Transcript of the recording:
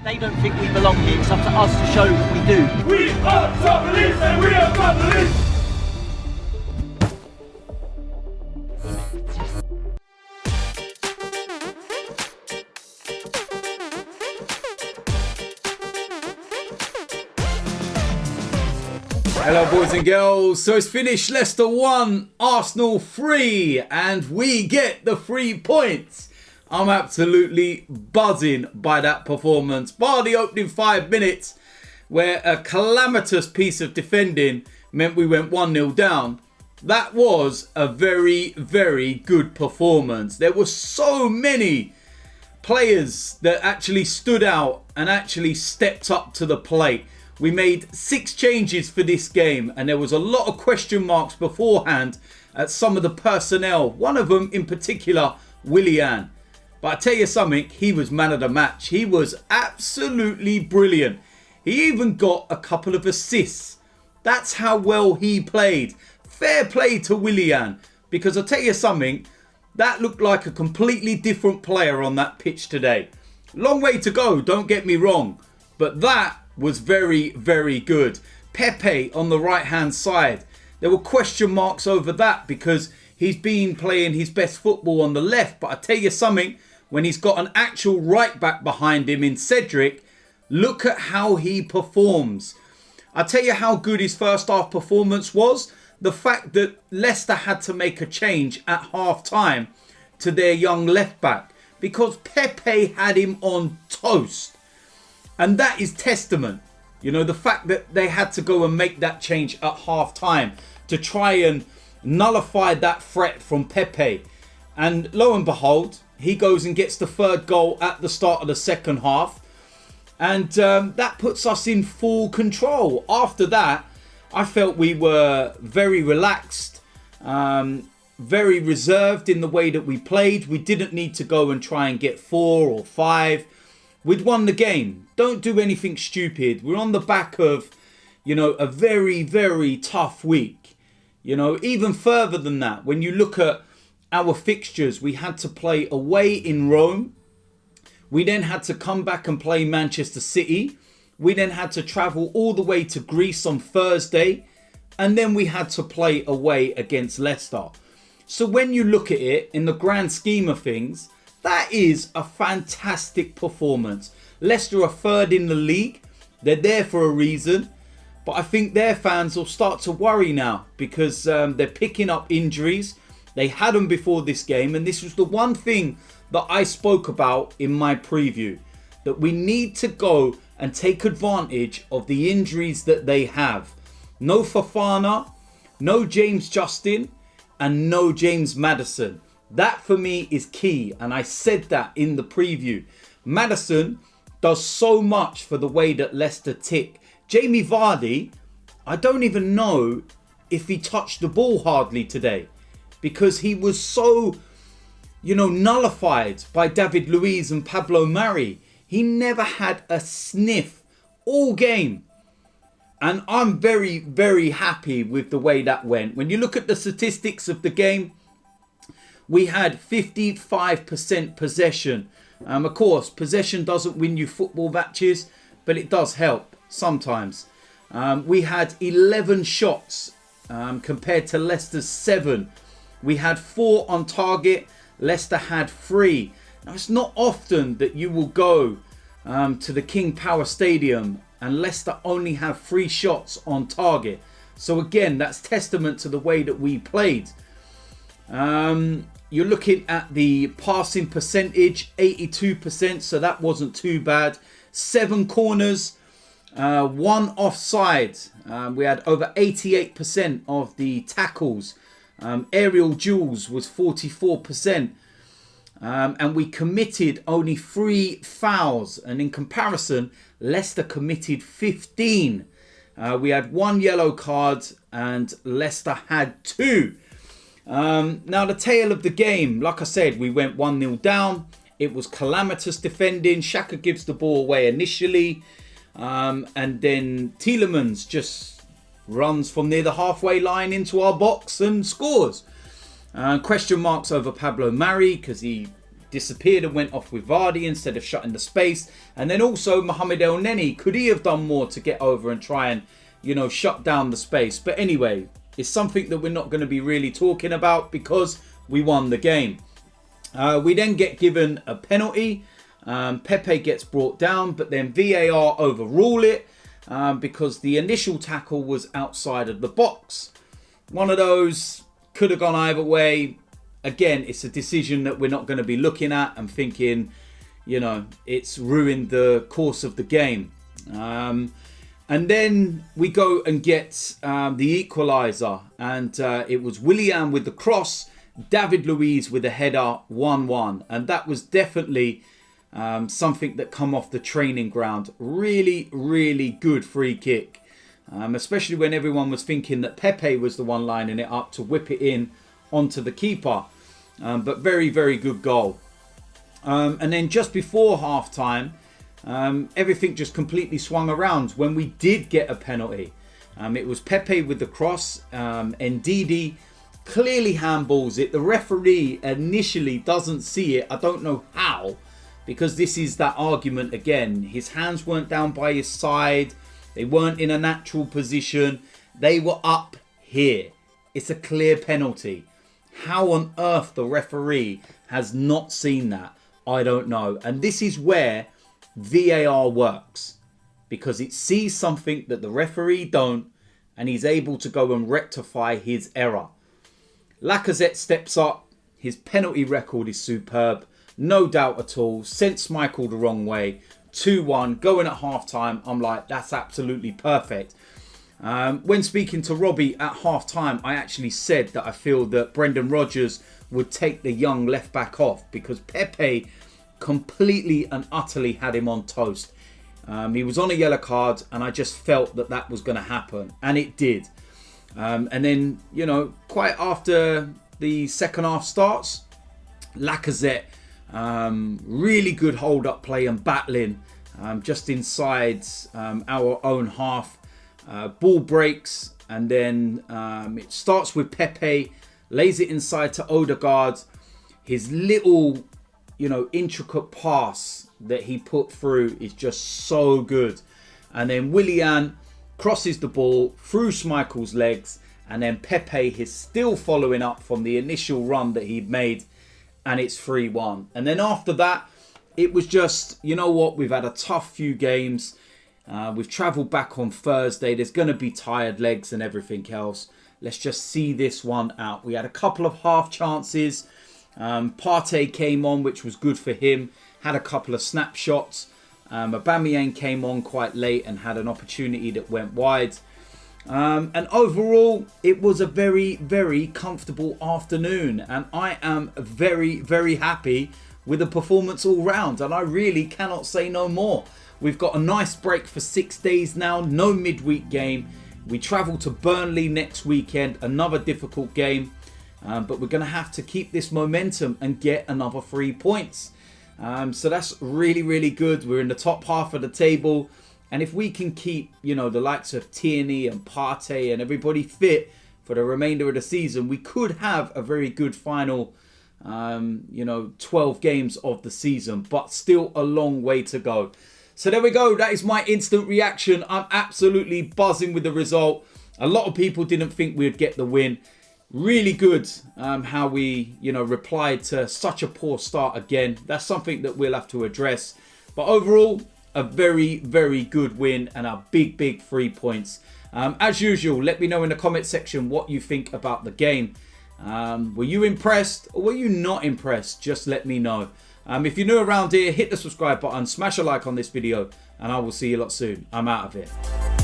They don't think we belong here. It's up to us to show we do. We are top police and we are top police. Hello boys and girls, so it's finished. Leicester 1, Arsenal 3, and we get the 3 points. I'm absolutely buzzing by that performance. Bar the opening 5 minutes where a calamitous piece of defending meant we went 1-0 down. That was a very, very good performance. There were so many players that actually stood out and actually stepped up to the plate. We made 6 changes for this game, and there was a lot of question marks beforehand at some of the personnel. One of them in particular, Willian. But I tell you something, he was man of the match. He was absolutely brilliant. He even got a couple of assists. That's how well he played. Fair play to Willian, because I tell you something, that looked like a completely different player on that pitch today. Long way to go, don't get me wrong, but that was very, very good. Pepe on the right hand side. There were question marks over that because he's been playing his best football on the left. But I tell you something, when he's got an actual right back behind him in Cedric, look at how he performs. I tell you how good his first half performance was. The fact that Leicester had to make a change at half time to their young left back because Pepe had him on toast. And that is testament, you know, the fact that they had to go and make that change at half time to try and nullify that threat from Pepe. And lo and behold, he goes and gets the 3rd goal at the start of the second half. And that puts us in full control. After that, I felt we were very relaxed, very reserved in the way that we played. We didn't need to go and try and get 4 or 5. We'd won the game. Don't do anything stupid. We're on the back of, you know, a very, very tough week. You know, even further than that, when you look at our fixtures, we had to play away in Rome. We then had to come back and play Manchester City. We then had to travel all the way to Greece on Thursday. And then we had to play away against Leicester. So when you look at it in the grand scheme of things, that is a fantastic performance. Leicester are 3rd in the league. They're there for a reason. But I think their fans will start to worry now because they're picking up injuries. They had them before this game. And this was the one thing that I spoke about in my preview. That we need to go and take advantage of the injuries that they have. No Fofana, no James Justin, and no James Maddison. That for me is key, and I said that in the preview. Maddison does so much for the way that Leicester tick. Jamie Vardy, I don't even know if he touched the ball hardly today because he was so, you know, nullified by David Luiz and Pablo Mari. He never had a sniff all game. And I'm very, very happy with the way that went. When you look at the statistics of the game, we had 55% possession. Of course, possession doesn't win you football matches, but it does help sometimes. We had 11 shots compared to Leicester's 7. We had 4 on target. Leicester had 3. Now, it's not often that you will go to the King Power Stadium and Leicester only have 3 shots on target. So again, that's testament to the way that we played. You're looking at the passing percentage, 82%, so that wasn't too bad. 7 corners, 1 offside. We had over 88% of the tackles. Aerial duels was 44%. And we committed only 3 fouls. And in comparison, Leicester committed 15. We had 1 yellow card and Leicester had 2. Now, the tale of the game, like I said, we went 1-0 down. It was calamitous defending. Xhaka gives the ball away initially. And then Tielemans just runs from near the halfway line into our box and scores. Question marks over Pablo Mari because he disappeared and went off with Vardy instead of shutting the space. And then also Mohamed El Neni, could he have done more to get over and try and, you know, shut down the space? But anyway, it's something that we're not going to be really talking about because we won the game. We then get given a penalty. Pepe gets brought down, but then VAR overrule it because the initial tackle was outside of the box. One of those could have gone either way. Again, it's a decision that we're not going to be looking at and thinking, you know, it's ruined the course of the game. And then we go and get the equaliser. And it was Willian with the cross, David Luiz with a header, 1-1. And that was definitely something that come off the training ground. Really, really good free kick. Especially when everyone was thinking that Pepe was the one lining it up to whip it in onto the keeper. But very, very good goal. And then just before half time, everything just completely swung around when we did get a penalty. It was Pepe with the cross. Ndidi clearly handballs it. The referee initially doesn't see it. I don't know how, because this is that argument again. His hands weren't down by his side. They weren't in a natural position. They were up here. It's a clear penalty. How on earth the referee has not seen that, I don't know. And this is where VAR works, because it sees something that the referee don't, and he's able to go and rectify his error. Lacazette steps up. His penalty record is superb. No doubt at all. Sent Schmeichel the wrong way. 2-1. Going at half time. I'm like, that's absolutely perfect. When speaking to Robbie at half time, I actually said that I feel that Brendan Rodgers would take the young left back off because Pepe completely and utterly had him on toast. He was on a yellow card and I just felt that that was going to happen, and it did. And then, you know, quite after the second half starts, Lacazette, really good hold up play and battling just inside our own half. Ball breaks, and then it starts with Pepe, lays it inside to Ødegaard. His little, you know, intricate pass that he put through is just so good. And then Willian crosses the ball through Schmeichel's legs, and then Pepe is still following up from the initial run that he'd made, and it's 3-1. And then after that, it was just, you know what, we've had a tough few games. We've travelled back on Thursday. There's going to be tired legs and everything else. Let's just see this one out. We had a couple of half chances. Partey came on, which was good for him. Had a couple of snapshots. Aubameyang came on quite late and had an opportunity that went wide. And overall, it was a very, very comfortable afternoon. And I am very, very happy with the performance all round. And I really cannot say no more. We've got a nice break for 6 days now. No midweek game. We travel to Burnley next weekend. Another difficult game. But we're going to have to keep this momentum and get another 3 points. So that's really, really good. We're in the top half of the table. And if we can keep, you know, the likes of Tierney and Partey and everybody fit for the remainder of the season, we could have a very good final, 12 games of the season. But still a long way to go. So there we go. That is my instant reaction. I'm absolutely buzzing with the result. A lot of people didn't think we'd get the win. Really good how we, replied to such a poor start again. That's something that we'll have to address. But overall, a very, very good win and a big, big 3 points. As usual, let me know in the comment section what you think about the game. Were you impressed or were you not impressed? Just let me know. If you're new around here, hit the subscribe button, smash a like on this video, and I will see you lot soon. I'm out of here.